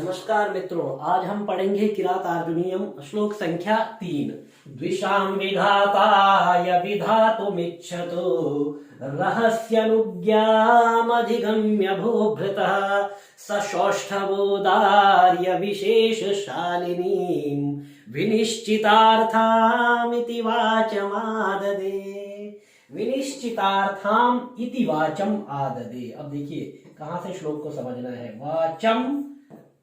नमस्कार मित्रों, आज हम पढ़ेंगे किरात अर्जुनीयम श्लोक संख्या 3। द्विषाम विधाताय विधातुमिच्छतो रहस्यनुज्ञामधिगम्य भूभृतः सशोष्ठवोदार्य विशेषशालिनीं विनिश्चितार्थामिति वाचमाददे। विनिश्चितार्थाम इति वाचम आददे। अब देखिए कहां से श्लोक को समझना है। वाचम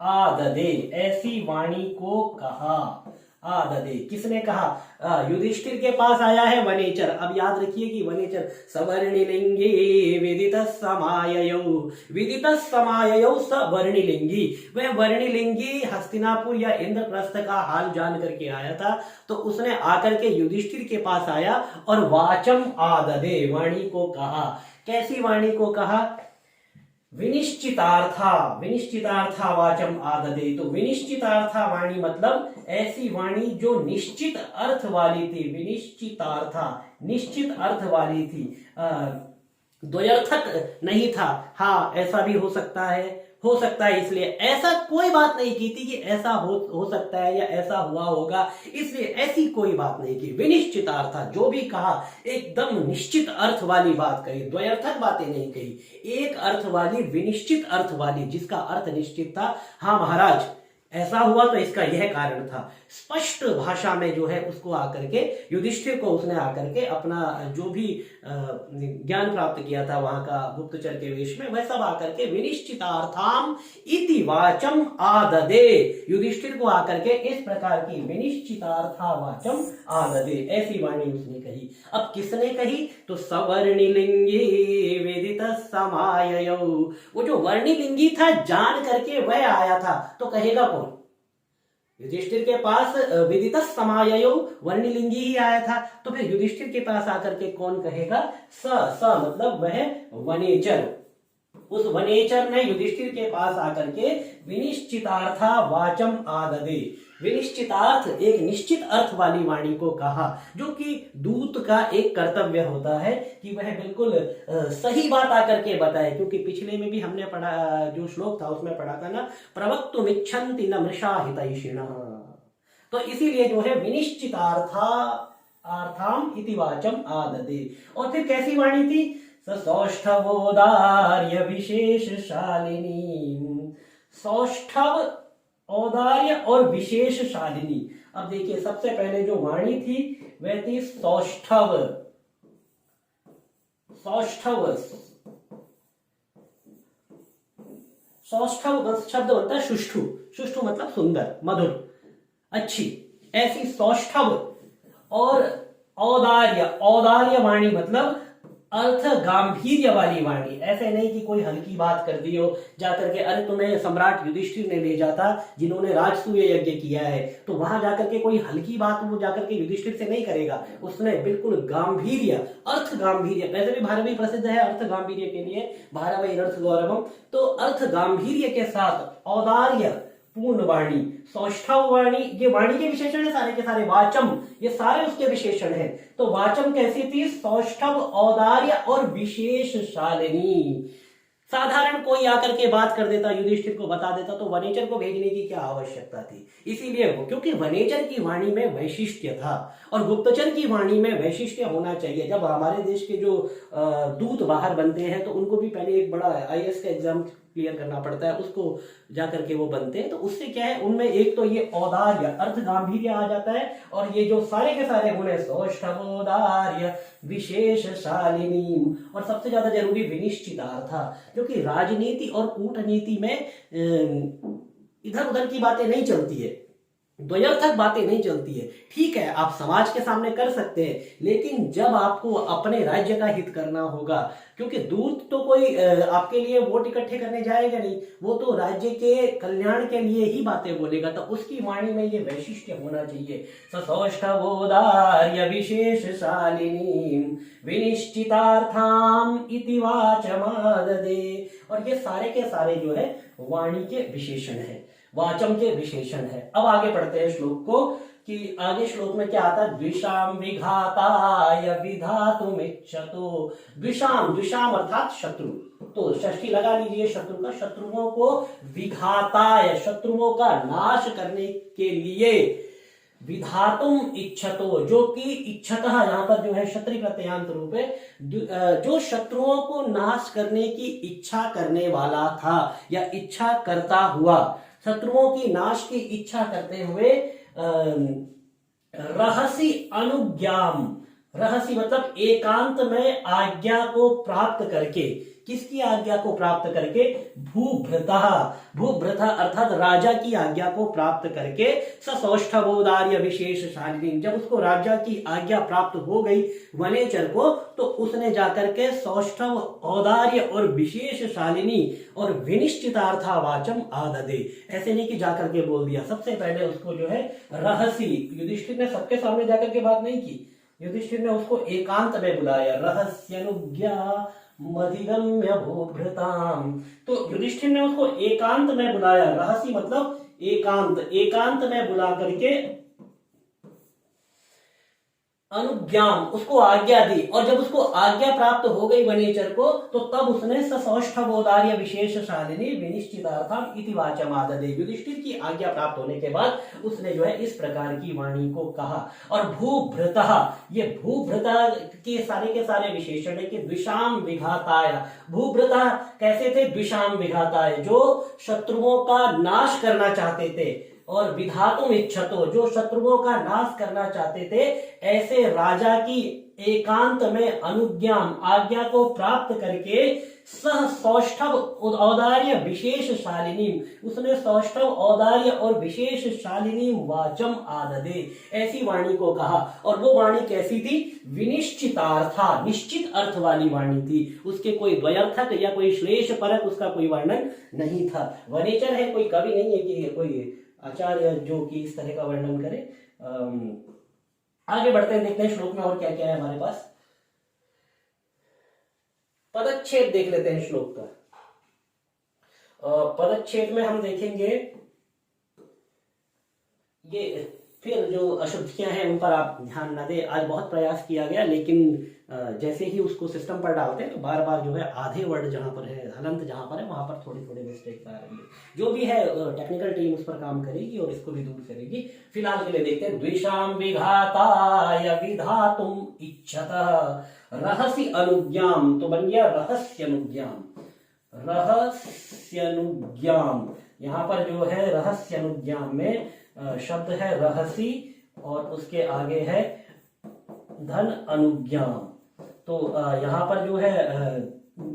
आददे, ऐसी वाणी को कहा। आददे किसने कहा? युधिष्ठिर के पास आया है वनेचर। अब याद रखिए कि वनेचर सवर्णिलिंगी विदितः समाययौ, विदितः समाययौ सवर्णिलिंगी। वह वर्णिलिंगी हस्तिनापुर या इंद्रप्रस्थ का हाल जान करके आया था, तो उसने आकर के युधिष्ठिर के पास आया और वाचम आददे, वाणी को कहा। कैसी वाणी को कहा? विनिश्चितार्था, विनिश्चितार्था वाचम आददे। तो विनिश्चितार्था वाणी मतलब ऐसी वाणी जो निश्चित अर्थ वाली थी। विनिश्चितार्था निश्चित अर्थ वाली थी, द्वयर्थक नहीं था। हाँ, ऐसा भी हो सकता है इसलिए ऐसा कोई बात नहीं की थी कि ऐसा हो सकता है या ऐसा हुआ होगा, इसलिए ऐसी कोई बात नहीं की। विनिश्चितार्थ, जो भी कहा एकदम निश्चित अर्थ वाली बात कही, द्वयर्थक बातें नहीं कही, एक अर्थ वाली, विनिश्चित अर्थ वाली, जिसका अर्थ निश्चित था। हाँ महाराज, ऐसा हुआ तो इसका यह कारण था। स्पष्ट भाषा में जो है उसको आकर के युधिष्ठिर को उसने आकर के अपना जो भी ज्ञान प्राप्त किया था वहां का गुप्तचर के वेश में, वह सब आकर के विनिश्चितार्थाम इति वाचम आददे। युधिष्ठिर को आकर के इस प्रकार की विनिश्चितार्था वाचम आददे, ऐसी वाणी उसने कही। अब किसने कही? तो सवर्णिलिंगी वेदितः समाययौ। वो जो वर्णिलिंगी था जान करके वह आया था, तो कहेगा कौन? युधिष्ठिर के पास विदितः समाययौ वर्णिलिंगी ही आया था, तो फिर युधिष्ठिर के पास आकर के कौन कहेगा? स मतलब वह वनेचर। उस वनेचर ने युधिष्ठिर के पास आकर के विनिश्चितार्था वाचम आददे, विनिश्चितार्थ एक निश्चित अर्थ वाली वाणी को कहा। जो कि दूत का एक कर्तव्य होता है कि वह बिल्कुल सही बात आकर के बताए, क्योंकि पिछले में भी हमने पढ़ा, जो श्लोक था उसमें पढ़ा था ना, प्रवक्तुमिच्छन्ति न मृषा हितैषिणः। तो इसीलिए जो है विनिश्चितार्थाम इति वाचम आददे। और फिर कैसी वाणी थी? सौष्ठवोदार्य विशेषशालिनी। सौष्ठव, औदार्य और विशेषशालिनी। अब देखिए सबसे पहले जो वाणी थी वह थी सौष्ठव। सौष्ठव, सौष्ठव शब्द बनता है सुष्ठु। सुष्ठु मतलब सुंदर, मधुर, अच्छी, ऐसी सौष्ठव। और औदार्य, औदार्य वाणी मतलब अर्थ गांभीर्य वाली वाणी। ऐसे नहीं कि कोई हल्की बात कर दी हो जाकर के, अरे तुम्हें सम्राट युधिष्ठिर ने भेजा था जिन्होंने राजसूय यज्ञ किया है, तो वहां जाकर के कोई हल्की बात वो जाकर के युधिष्ठिर से नहीं करेगा। उसने बिल्कुल गांभीर्य, अर्थ गांभीर्य, वैसे भी भारवी प्रसिद्ध है अर्थ गांभीर्य के लिए, भारवै अर्थ गौरवम। तो अर्थ गांभीर्य के साथ औदार्य पूर्ण वाणी, सौष्ठव वाणी, ये वाणी के विशेषण है सारे के सारे। वाचम, ये सारे उसके विशेषण हैं। तो वाचम कैसी थी? सौष्ठव, औदार्य और विशेषशालिनी। साधारण कोई आकर के बात कर देता, युधिष्ठिर को बता देता, तो वनेचर को भेजने की क्या आवश्यकता थी? इसीलिए वो, क्योंकि वनेचर की वाणी में वैशिष्ट्य था और गुप्तचर की वाणी में वैशिष्ट्य होना चाहिए। जब हमारे देश के जो दूत बाहर बनते हैं तो उनको भी पहले एक बड़ा आईएएस का एग्जाम क्लियर करना पड़ता है, उसको जाकर के वो बनते हैं। तो उससे क्या है, उनमें एक तो ये औदार्य, अर्थ गांभीर्य आ जाता है, और ये जो सारे के सारे गुण है, सौष्ठवोदार्य विशेषशालिनी, और सबसे ज्यादा जरूरी विनिश्चितार्था, जो कि राजनीति और कूटनीति में इधर उधर की बातें नहीं चलती है, द्वयर्थक बातें नहीं चलती है। ठीक है, आप समाज के सामने कर सकते हैं, लेकिन जब आपको अपने राज्य का हित करना होगा, क्योंकि दूत तो कोई आपके लिए वोट इकट्ठे करने जाएगा नहीं, वो तो राज्य के कल्याण के लिए ही बातें बोलेगा। तो उसकी वाणी में ये वैशिष्ट्य होना चाहिए। सौष्ठवोदार्य विशेषशालिनी विनिश्चितार्थाम इति वाचमाददे। और ये सारे के सारे जो है वाणी के विशेषण है, वाचम के विशेषण है। अब आगे पढ़ते हैं श्लोक को। कि आगे श्लोक में क्या आता है, द्विषाम विघाताय विधातुमिच्छतो। द्विषाम, द्विषाम अर्थात शत्रु, तो षष्ठी लगा लीजिए शत्रु का, शत्रुओं को विघाताय, शत्रुओं का नाश करने के लिए, विधातुम इच्छतो, जो कि इच्छतः यहां पर जो है क्षत्रिय प्रत्ययांत रूप है, जो शत्रुओं को नाश करने की इच्छा करने वाला था या इच्छा करता हुआ, शत्रुओं की नाश की इच्छा करते हुए रहसी अनुज्ञाम, रहसी मतलब एकांत में आज्ञा को प्राप्त करके, किसकी आज्ञा को प्राप्त करके, भूभृता, भूभृता अर्थात राजा की आज्ञा को प्राप्त करके, सौष्ठवोदार्य विशेष शालिनी, जब उसको राजा की आज्ञा प्राप्त हो गई वनेचर को, तो उसने जाकर के सौष्ठव औदार्य और विशेष शालिनी और विनिश्चितार्थावाचम आददे, ऐसे नहीं कि जाकर के बोल दिया, सबसे पहले उसको जो है रहसी, युधिष्ठिर ने सबके सामने जाकर के बात नहीं की, युधिष्ठिर ने उसको एकांत में बुलाया, रहस्यनुज्ञा मधिगम्य भूभृताम, तो युधिष्ठिर ने उसको एकांत में बुलाया, रहसी मतलब एकांत, एकांत में बुला करके अनुज्ञाम, उसको आज्ञा दी, और जब उसको आज्ञा प्राप्त हो गई वनेचर को, तो तब उसने सौष्ठवोदार्य विशेष शालिनी विनिश्चितार्थम इति वाचम आददे, युधिष्ठिर की आज्ञा प्राप्त होने के बाद उसने जो है इस प्रकार की वाणी को कहा। और भूभृतः, ये भूभृता के सारे विशेषण है कि द्विषाम विघाताय, भूभृता कैसे थे, द्विषाम विघाताय, जो शत्रुओं का नाश करना चाहते थे, और विधातुम इच्छतो, जो शत्रुओं का नाश करना चाहते थे, ऐसे राजा की एकांत में अनुज्ञाम, आज्ञा को प्राप्त करके, सह सौष्ठव औदार्य विशेष शालिनी, उसने सौष्ठव औदार्य और विशेष शालिनी वाचम आददे, ऐसी वाणी को कहा। और वो वाणी कैसी थी, विनिश्चितार्था, निश्चित अर्थ वाली वाणी थी, उसके कोई द्वयर्थक या कोई श्लेष परक उसका कोई वर्णन नहीं था। वनेचर है, कोई कवि नहीं है कि कोई आचार्य जो कि इस तरह का वर्णन करे। आगे बढ़ते हैं, देखते हैं श्लोक में और क्या क्या है हमारे पास। पदच्छेद देख लेते हैं श्लोक का। पदच्छेद में हम देखेंगे ये, फिर जो अशुद्धियां हैं उन पर आप ध्यान न दें, आज बहुत प्रयास किया गया, लेकिन जैसे ही उसको सिस्टम पर डालते हैं तो बार बार जो है आधे वर्ड जहां पर है, हलंत जहां पर है, वहां पर थोड़ी थोड़ी मिस्टेक्स आ रही है। जो भी है टेक्निकल टीम उस पर काम करेगी और इसको भी दूर करेगी। फिलहाल के लिए देखते हैं, द्विषाम विघाताय विधातुम इच्छतः रहस्य अनुज्ञाम, तो बन गया रहस्य अनुज्ञाम, रहस्य अनुज्ञाम, यहां पर जो है रहस्य अनुज्ञाम में शब्द है रहसी और उसके आगे है धन अनुज्ञाम, तो यहां पर जो है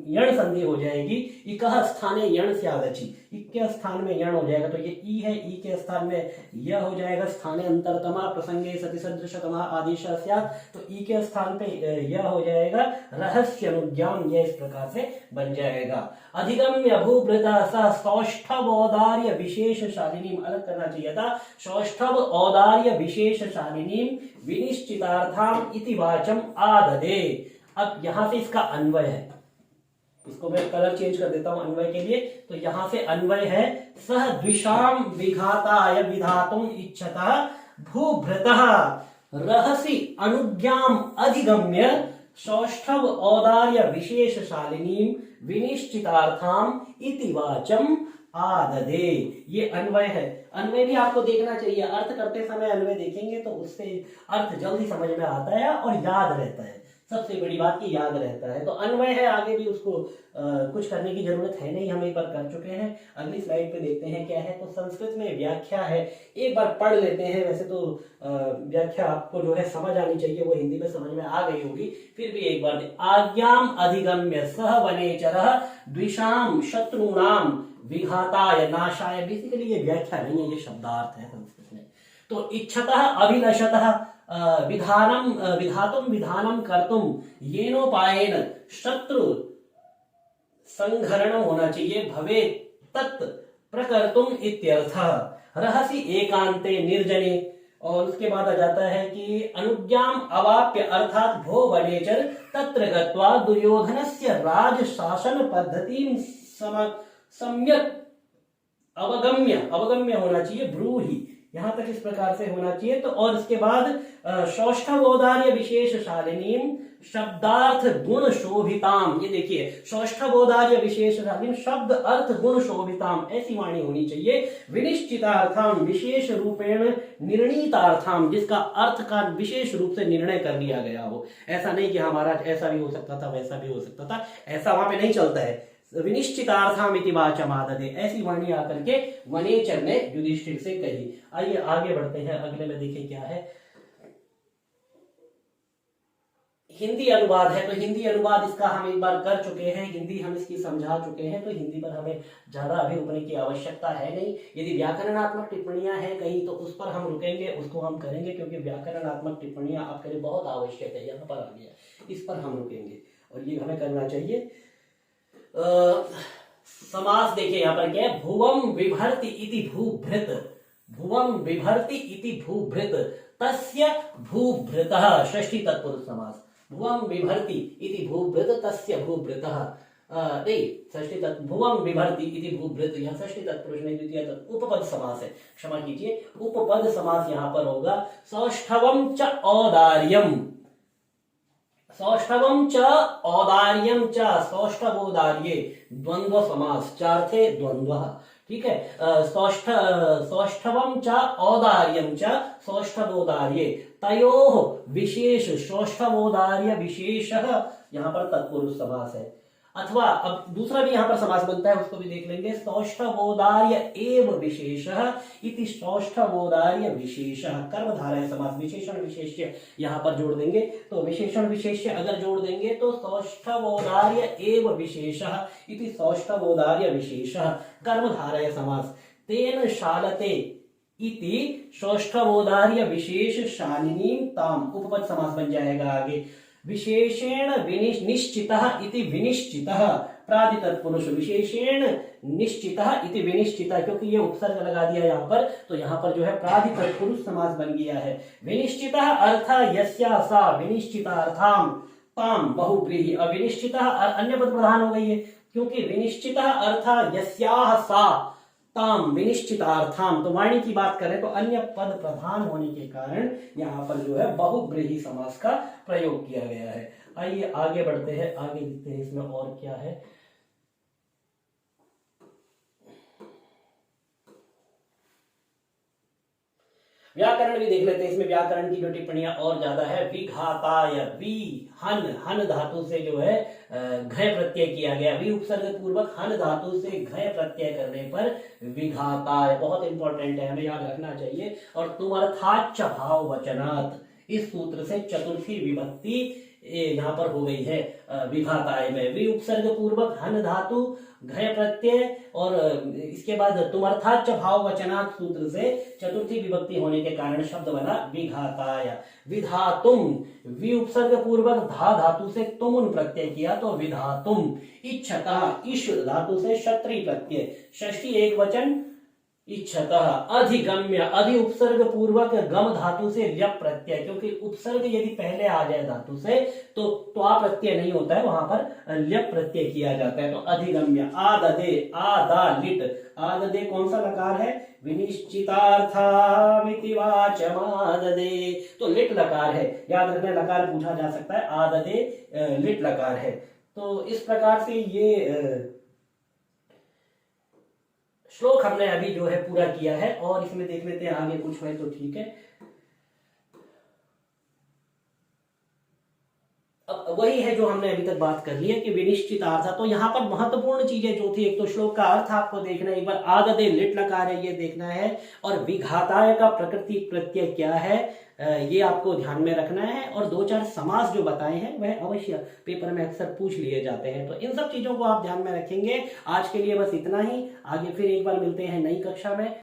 यण संधि हो जाएगी, इकह स्थाने यण से आगची, इक के स्थान में यण हो जाएगा, तो ये ई है, ई के स्थान में यह हो जाएगा, स्थाने अंतरतमा प्रसंगे सति सदृशतमा आदेश स्यात्, तो ई के स्थान पे यह हो जाएगा, रहस्य अनुज्ञाम, यह इस प्रकार से बन जाएगा। अधिगम्य भूभृता सह सौष्ठव औदार्य विशेष शालिनी, अलग करना चाहिए था, सौष्ठव औदार्य विशेष शालिनी विनिश्चितार्थाम इति वाचम आददे। अब यहां से इसका अन्वय है, इसको मैं कलर चेंज कर देता हूं अन्वय के लिए, तो यहां से अन्वय है, सह द्विषाम विघाताय विधातुम इच्छतः भूभृतः रहसी अनुज्ञाम अधिगम्य सौष्ठव औदार्य विशेष शालिनी विनिश्चितार्थाम इति वाचम आददे, ये अन्वय है। अन्वय भी आपको देखना चाहिए, अर्थ करते समय अन्वय देखेंगे तो उससे अर्थ जल्दी समझ में आता है और याद रहता है, सबसे बड़ी बात की याद रहता है। तो अन्वय है, आगे भी उसको कुछ करने की जरूरत है नहीं, हम एक बार कर चुके हैं। अगली स्लाइड पे देखते हैं क्या है, तो संस्कृत में व्याख्या है, एक बार पढ़ लेते हैं। वैसे तो व्याख्या आपको जो है समझ आनी चाहिए, वो हिंदी में समझ में आ गई होगी, फिर भी एक बार। आज्ञाम अधिगम्य सह वनेचरः द्विषाम शत्रुणाम विघाताय नाशाय, बेसिकली ये व्याख्या नहीं है, ये शब्दार्थ है संस्कृत में। तो इच्छतः अभिलषतः विधानम विधातुम विधानम कर्तुम येनोपायेन शत्रु संघरणम होना चाहिए, भवे तत् प्रकर्तुम इत्यर्थः। रहसी एकांते निर्जने, और उसके बाद आ जाता है कि अनुज्ञाम अवाप्य अर्थात भो वनेचर तत्र गत्वा दुर्योधनस्य राज शासन पद्धतिं सम्यक अवगम्य, अवगम्य होना चाहिए, ब्रूहि यहां तक इस प्रकार से होना चाहिए। तो और इसके बाद सौष्ठवोदार्य विशेष शालिनीम शब्दार्थ गुण शोभिताम, ये देखिए सौष्ठवोदार्य विशेष शालिनीम शब्द अर्थ गुण शोभिताम, ऐसी वाणी होनी चाहिए। विनिश्चितार्थाम विशेष रूपेण निर्णीतार्थाम, जिसका अर्थ का विशेष रूप से निर्णय कर लिया गया हो। ऐसा नहीं कि हमारा ऐसा भी हो सकता था वैसा भी हो सकता था, ऐसा वहां पे नहीं चलता है। विनिश्चितार्थामिति वाचमाददे, ऐसी वाणी आकर के वनेचर ने युधिष्ठिर से कही। आइए आगे बढ़ते हैं, अगले में देखिए क्या है। हिंदी अनुवाद है, तो हिंदी अनुवाद इसका हम एक बार कर चुके हैं, हिंदी हम इसकी समझा चुके हैं, तो हिंदी पर हमें ज्यादा अभी रुकने की आवश्यकता है नहीं। यदि व्याकरणात्मक टिप्पणियां हैं कहीं तो उस पर हम रुकेंगे, उसको हम करेंगे, क्योंकि व्याकरणात्मक टिप्पणियां आपके लिए बहुत आवश्यक है। यहाँ पर आ गया, इस पर हम रुकेंगे और ये हमें करना चाहिए। समास देखिए यहाँ पर क्या है, भुवम विभर्ति इति भूभृत, भुवम विभर्ति इति भूभृत तस्य भूभृतः, षष्ठी तत्पुरुष समास। भुवम विभर्ति इति भूभृत तस्य भूभृतः, नहीं षष्ठी तत् भुवम विभर्ति इति भूभृत, यह षष्ठी तत्पुरुष नहीं, द्वितीय उपपद समास है, क्षमा कीजिए, उपपद समास यहाँ पर होगा। सौष्ठवम च औदार्यम, सौष्ठवम च औदार्यम च सौष्ठवोदार्ये द्वंद्व समास, चार थे द्वंद्व, ठीक है। सौष्ठवम च औदार्यम च सौष्ठवोदार्ये तयोः विशेष सौष्ठवोदार्य विशेषः, यहाँ पर तत्पुरुष समास है। अथवा अब दूसरा भी यहाँ पर समास बनता है, उसको भी देख लेंगे। सौष्ठवोदार्य एव विशेषः इति सौष्ठवोदार्य विशेषः, कर्मधारय समास, विशेषण विशेष्य यहाँ पर जोड़ देंगे, तो विशेषण विशेष्य अगर जोड़ देंगे तो सौष्ठवोदार्य एव विशेषः इति सौष्ठवोदार्य विशेषः, कर्मधारय समास। तेन शालते इति सौष्ठवोदार्य विशेष शालिनीम ताम, उपपद समास बन जाएगा आगे। विशेषेण निश्चितः इति विनिश्चितः, प्रादितत्पुरुष विशेषेण निश्चितः इति विनिश्चितः, क्योंकि ये उपसर्ग लगा दिया यहाँ पर, तो यहाँ पर जो है प्रादितत्पुरुष समास बन गया है। विनिश्चितः अर्थ यस्या सा विनिश्चितार्थाम ताम बहुव्रीहि, अब विनिश्चितः अन्य पद प्रधान हो गई है, क्योंकि विनिश्चितः अर्थ यस्याह सा ताम विनिश्चितार्थाम, तो वाणी की बात करें तो अन्य पद प्रधान होने के कारण यहाँ पर जो है बहुव्रीहि समास का प्रयोग किया गया है। आइए आगे बढ़ते हैं, आगे देखते हैं इसमें और क्या है। व्याकरण भी देख लेते हैं, इसमें व्याकरण की जो टिप्पणियां और ज्यादा है। विघाताय, वी हन, हन धातु से जो है घय प्रत्यय किया गया, वी उपसर्ग पूर्वक हन धातु से घय प्रत्यय करने पर विघाताय, बहुत इंपॉर्टेंट है, हमें याद रखना चाहिए। और तुमर्थाच्च भाव वचनात्, इस सूत्र से चतुर्थी विभक्ति यहाँ पर हो गई है विघाताय में। वी उपसर्ग पूर्वक हन धातु घय प्रत्यय, और इसके बाद तुमर्थाच्च भाव वचनात् सूत्र से चतुर्थी विभक्ति होने के कारण शब्द बना विघाताय। विधातुम, वी उपसर्ग पूर्वक धा धातु से तुमुन प्रत्यय किया तो विधातुम। इच्छतः, इश धातु से क्षत्रिय प्रत्यय, षष्ठी एक वचन इच्छतः। अधिगम्य, अधि उपसर्ग पूर्वक गम धातु से ल्यप प्रत्यय, क्योंकि उपसर्ग यदि पहले आ जाए धातु से तो त्वा प्रत्यय नहीं होता है, वहां पर ल्यप प्रत्यय किया जाता है, तो अधिगम्य। आददे, आदा लिट, आददे कौन सा लकार है, विनिश्चितार्थामिति वाचमाददे, तो लिट लकार है, याद रखना, लकार पूछा जा सकता है, आददे लिट लकार है। तो इस प्रकार से ये श्लोक हमने अभी जो है पूरा किया है, और इसमें देख लेते हैं आगे कुछ है तो ठीक है। अब वही है जो हमने अभी तक बात कर ली है कि विनिश्चित अर्थ, तो यहाँ पर महत्वपूर्ण चीजें जो थी, एक तो श्लोक का अर्थ आपको देखना है, एक बार आददे लिट लकार है ये देखना है, और विघाताय का प्रकृति प्रत्यय क्या है ये आपको ध्यान में रखना है, और दो चार समास जो बताए हैं वह अवश्य पेपर में अक्सर पूछ लिए जाते हैं, तो इन सब चीजों को आप ध्यान में रखेंगे। आज के लिए बस इतना ही, आगे फिर एक बार मिलते हैं नई कक्षा में।